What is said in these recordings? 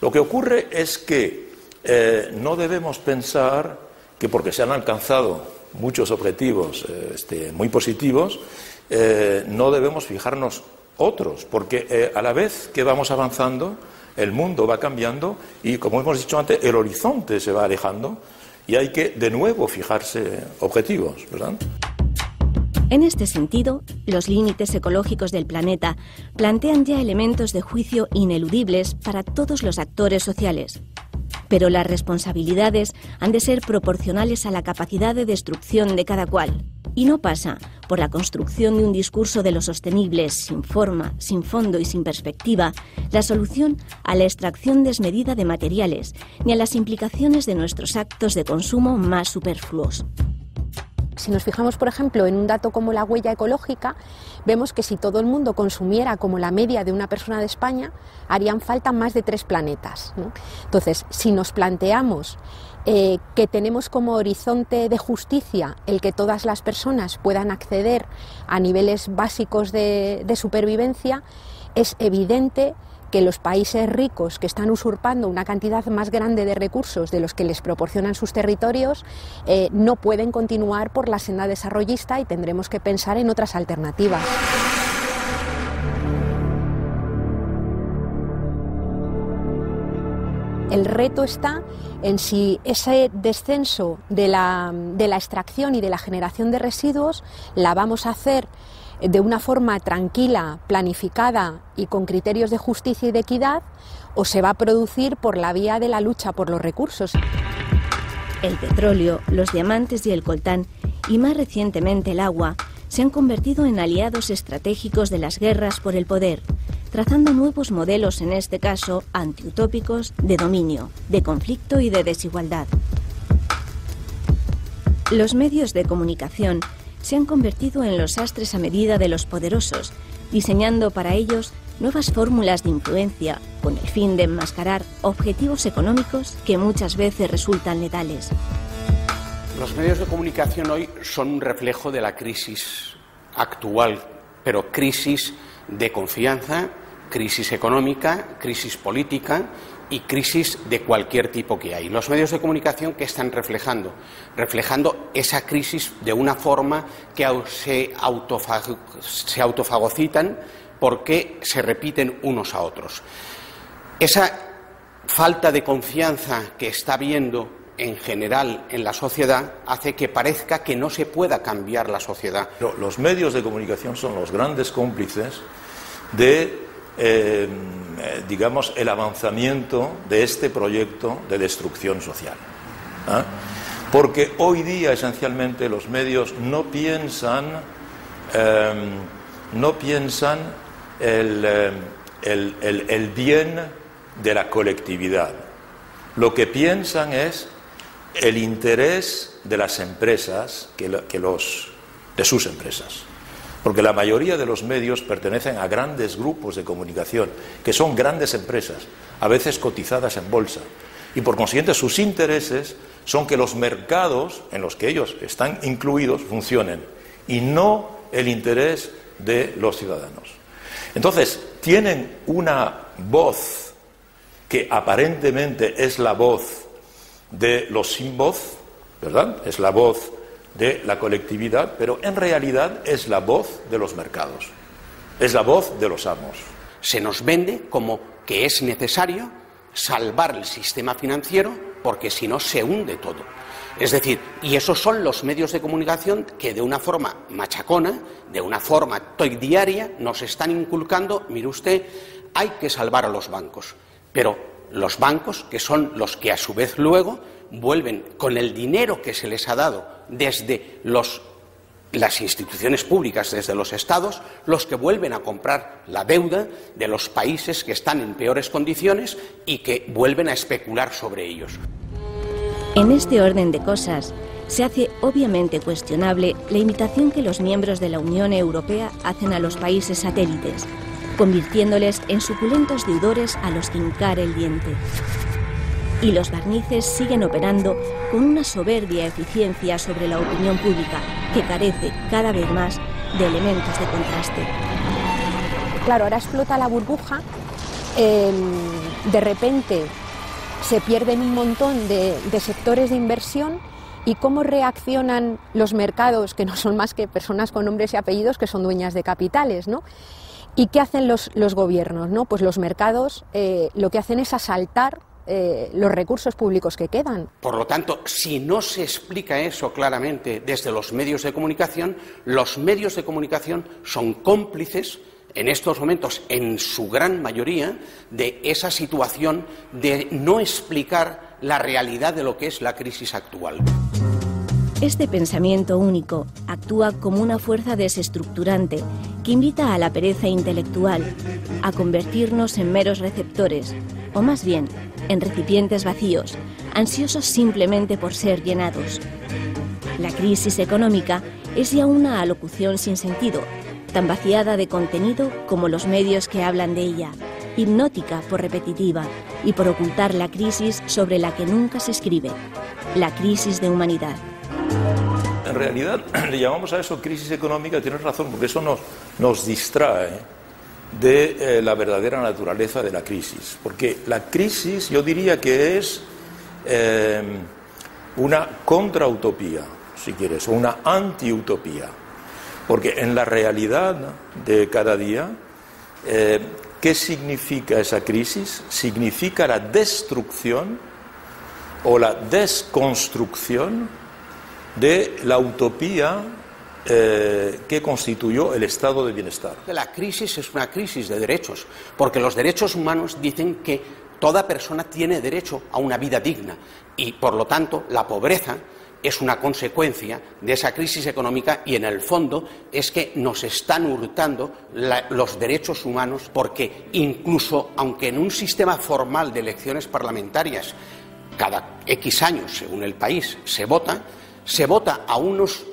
Lo que ocurre es que no debemos pensar que porque se han alcanzado muchos objetivos muy positivos, no debemos fijarnos otros, porque a la vez que vamos avanzando, el mundo va cambiando y, como hemos dicho antes, el horizonte se va alejando y hay que de nuevo fijarse objetivos, ¿verdad? En este sentido, los límites ecológicos del planeta plantean ya elementos de juicio ineludibles para todos los actores sociales. Pero las responsabilidades han de ser proporcionales a la capacidad de destrucción de cada cual. Y no pasa por la construcción de un discurso de lo sostenible sin forma, sin fondo y sin perspectiva, la solución a la extracción desmedida de materiales, ni a las implicaciones de nuestros actos de consumo más superfluos. Si nos fijamos, por ejemplo, en un dato como la huella ecológica, vemos que si todo el mundo consumiera como la media de una persona de España, harían falta más de 3 planetas, ¿no? Entonces, si nos planteamos que tenemos como horizonte de justicia el que todas las personas puedan acceder a niveles básicos de supervivencia, es evidente que los países ricos que están usurpando una cantidad más grande de recursos de los que les proporcionan sus territorios no pueden continuar por la senda desarrollista y tendremos que pensar en otras alternativas. El reto está en si ese descenso de la extracción y de la generación de residuos la vamos a hacer de una forma tranquila, planificada y con criterios de justicia y de equidad, o se va a producir por la vía de la lucha por los recursos. El petróleo, los diamantes y el coltán, y más recientemente el agua, se han convertido en aliados estratégicos de las guerras por el poder, trazando nuevos modelos, en este caso, antiutópicos, de dominio, de conflicto y de desigualdad. Los medios de comunicación se han convertido en los sastres a medida de los poderosos, diseñando para ellos nuevas fórmulas de influencia con el fin de enmascarar objetivos económicos que muchas veces resultan letales. Los medios de comunicación hoy son un reflejo de la crisis actual, pero crisis de confianza, crisis económica, crisis política y crisis de cualquier tipo que hay. Los medios de comunicación que están reflejando esa crisis de una forma que se autofagocitan porque se repiten unos a otros. Esa falta de confianza que está habiendo en general en la sociedad hace que parezca que no se pueda cambiar la sociedad. Los medios de comunicación son los grandes cómplices de digamos, el avanzamiento de este proyecto de destrucción social. ¿Ah? Porque hoy día, esencialmente, los medios no piensan el bien de la colectividad. Lo que piensan es el interés de las empresas, de sus empresas. Porque la mayoría de los medios pertenecen a grandes grupos de comunicación, que son grandes empresas, a veces cotizadas en bolsa. Y por consiguiente sus intereses son que los mercados en los que ellos están incluidos funcionen, y no el interés de los ciudadanos. Entonces, tienen una voz que aparentemente es la voz de los sin voz, ¿verdad? Es la voz de la colectividad, pero en realidad es la voz de los mercados, es la voz de los amos. Se nos vende como que es necesario salvar el sistema financiero porque si no se hunde todo. Es decir, y esos son los medios de comunicación que de una forma machacona, de una forma diaria, nos están inculcando, mire usted, hay que salvar a los bancos. Pero los bancos, que son los que a su vez luego vuelven con el dinero que se les ha dado desde las instituciones públicas, desde los estados, los que vuelven a comprar la deuda de los países que están en peores condiciones y que vuelven a especular sobre ellos. En este orden de cosas, se hace obviamente cuestionable la imitación que los miembros de la Unión Europea hacen a los países satélites, convirtiéndoles en suculentos deudores a los que hincar el diente. Y los barnices siguen operando con una soberbia eficiencia sobre la opinión pública que carece cada vez más de elementos de contraste. Claro, ahora explota la burbuja de repente se pierden un montón de sectores de inversión. ¿Y cómo reaccionan los mercados, que no son más que personas con nombres y apellidos que son dueñas de capitales, ¿no? ¿Y qué hacen los gobiernos, ¿no? Pues los mercados lo que hacen es asaltar los recursos públicos que quedan. Por lo tanto, si no se explica eso claramente desde los medios de comunicación son cómplices en estos momentos, en su gran mayoría, de esa situación de no explicar la realidad de lo que es la crisis actual. Este pensamiento único actúa como una fuerza desestructurante que invita a la pereza intelectual, a convertirnos en meros receptores, o más bien, en recipientes vacíos, ansiosos simplemente por ser llenados. La crisis económica es ya una alocución sin sentido, tan vaciada de contenido como los medios que hablan de ella, hipnótica por repetitiva y por ocultar la crisis sobre la que nunca se escribe, la crisis de humanidad. En realidad le llamamos a eso crisis económica, tienes razón, porque eso nos distrae de la verdadera naturaleza de la crisis. Porque la crisis yo diría que es una contrautopía, si quieres, o una antiutopía. Porque en la realidad de cada día, ¿qué significa esa crisis? Significa la destrucción o la desconstrucción de la utopía que constituyó el estado de bienestar. La crisis es una crisis de derechos, porque los derechos humanos dicen que toda persona tiene derecho a una vida digna y, por lo tanto, la pobreza es una consecuencia de esa crisis económica y, en el fondo, es que nos están hurtando los derechos humanos, porque incluso, aunque en un sistema formal de elecciones parlamentarias cada X años, según el país, se vota a unos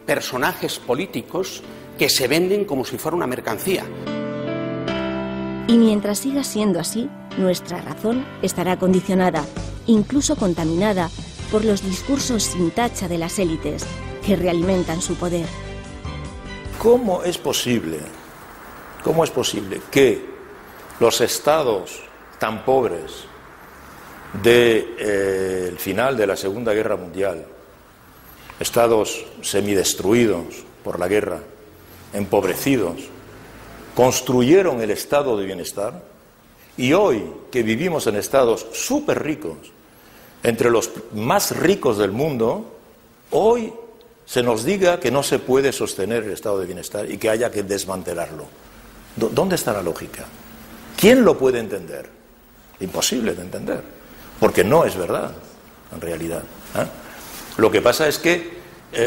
personajes políticos que se venden como si fuera una mercancía. Y mientras siga siendo así, nuestra razón estará condicionada, incluso contaminada, por los discursos sin tacha de las élites que realimentan su poder. ¿Cómo es posible que los estados tan pobres del final de la Segunda Guerra Mundial, estados semidestruidos por la guerra, empobrecidos, construyeron el estado de bienestar, y hoy que vivimos en estados súper ricos, entre los más ricos del mundo, hoy se nos diga que no se puede sostener el estado de bienestar y que haya que desmantelarlo? ¿Dónde está la lógica? ¿Quién lo puede entender? Imposible de entender, porque no es verdad, en realidad. Lo que pasa es que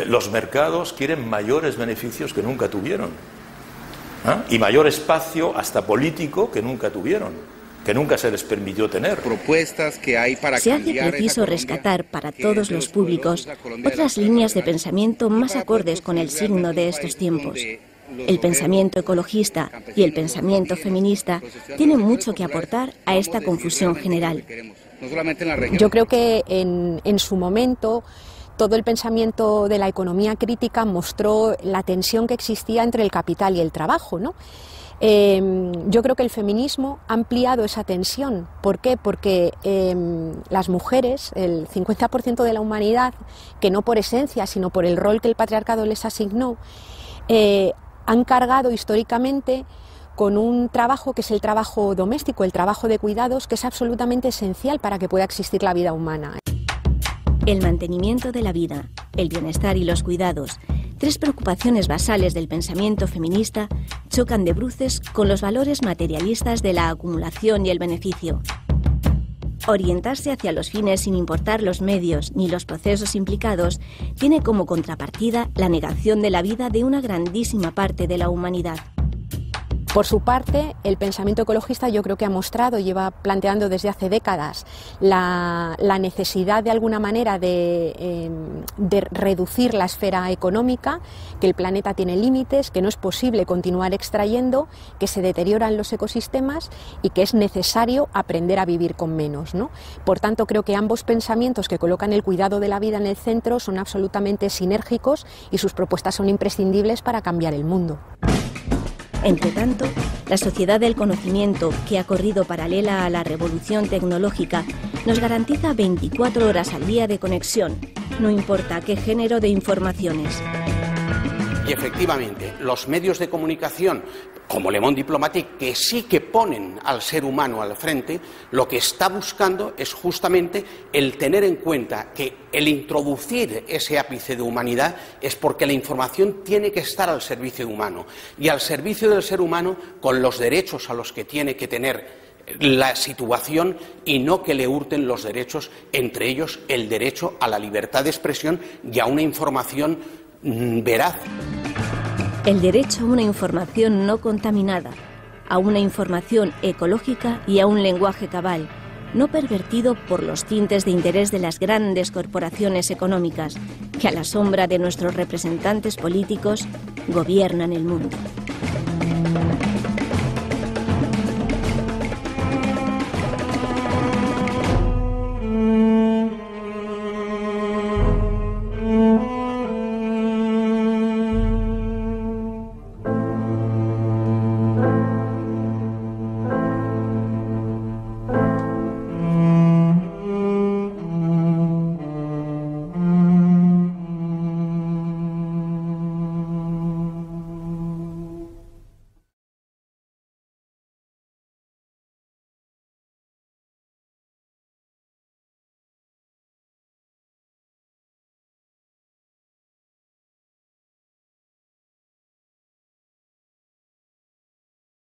los mercados quieren mayores beneficios que nunca tuvieron, y mayor espacio hasta político que nunca tuvieron, que nunca se les permitió tener. Propuestas que hay para se hace preciso rescatar para todos los públicos otras líneas de pensamiento más acordes con el signo de estos tiempos. El pensamiento ecologista y el pensamiento feminista tienen mucho que aportar a esta confusión general. Yo creo que en su momento todo el pensamiento de la economía crítica mostró la tensión que existía entre el capital y el trabajo, ¿no? Yo creo que el feminismo ha ampliado esa tensión. ¿Por qué? Porque las mujeres, el 50% de la humanidad, que no por esencia, sino por el rol que el patriarcado les asignó, han cargado históricamente con un trabajo que es el trabajo doméstico, el trabajo de cuidados, que es absolutamente esencial para que pueda existir la vida humana. El mantenimiento de la vida, el bienestar y los cuidados, tres preocupaciones basales del pensamiento feminista, chocan de bruces con los valores materialistas de la acumulación y el beneficio. Orientarse hacia los fines sin importar los medios ni los procesos implicados tiene como contrapartida la negación de la vida de una grandísima parte de la humanidad. Por su parte, el pensamiento ecologista yo creo que ha mostrado, lleva planteando desde hace décadas la necesidad de alguna manera de reducir la esfera económica, que el planeta tiene límites, que no es posible continuar extrayendo, que se deterioran los ecosistemas y que es necesario aprender a vivir con menos, ¿no? Por tanto, creo que ambos pensamientos que colocan el cuidado de la vida en el centro son absolutamente sinérgicos y sus propuestas son imprescindibles para cambiar el mundo. Entretanto, la sociedad del conocimiento, que ha corrido paralela a la revolución tecnológica, nos garantiza 24 horas al día de conexión, no importa qué género de informaciones. Y efectivamente, los medios de comunicación, como Le Monde Diplomatique, que sí que ponen al ser humano al frente, lo que está buscando es justamente el tener en cuenta que el introducir ese ápice de humanidad es porque la información tiene que estar al servicio humano y al servicio del ser humano con los derechos a los que tiene que tener la situación y no que le hurten los derechos, entre ellos el derecho a la libertad de expresión y a una información veraz. El derecho a una información no contaminada, a una información ecológica y a un lenguaje cabal, no pervertido por los tintes de interés de las grandes corporaciones económicas que a la sombra de nuestros representantes políticos gobiernan el mundo.